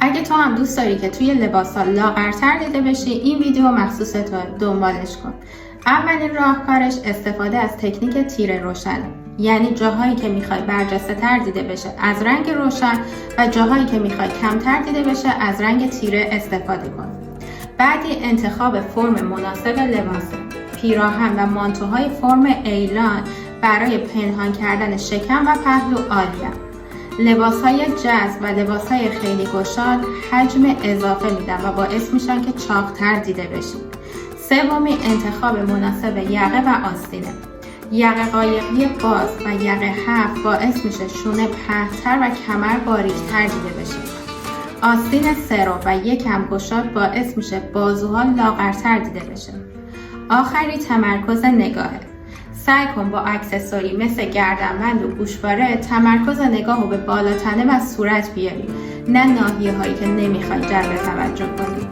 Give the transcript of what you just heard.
اگه تو هم دوست داری که توی لباسا لاغرتر دیده بشی، این ویدیو مخصوص تو، دنبالش کن. اولین راهکارش استفاده از تکنیک تیره روشنه. یعنی جاهایی که میخوای برجسته تر دیده بشه از رنگ روشن و جاهایی که میخوای کمتر دیده بشه از رنگ تیره استفاده کن. بعدی انتخاب فرم مناسب لباسه. پیراهن و مانتوهای فرم ایلان برای پنهان کردن شکم و پهلو عالیه. لباسهای جذب و لباسهای خیلی گشاد حجم اضافه میدن و باعث میشن که چاق‌تر دیده بشی. سومی انتخاب مناسب یقه و آستینه. یقه قایقی باز و یقه هفت باعث میشه شونه پهن‌تر و کمر باریک‌تر دیده بشه. آستین سرو و یکم گشاد باعث میشه بازوها لاغرتر دیده بشه. آخری تمرکز نگاهه. سعی کن با اکسسوری مثل گردنبند و گوشواره تمرکز نگاه رو به بالاتنه و صورت بیاری، نه ناحیه هایی که نمیخوای جلب توجه کنی.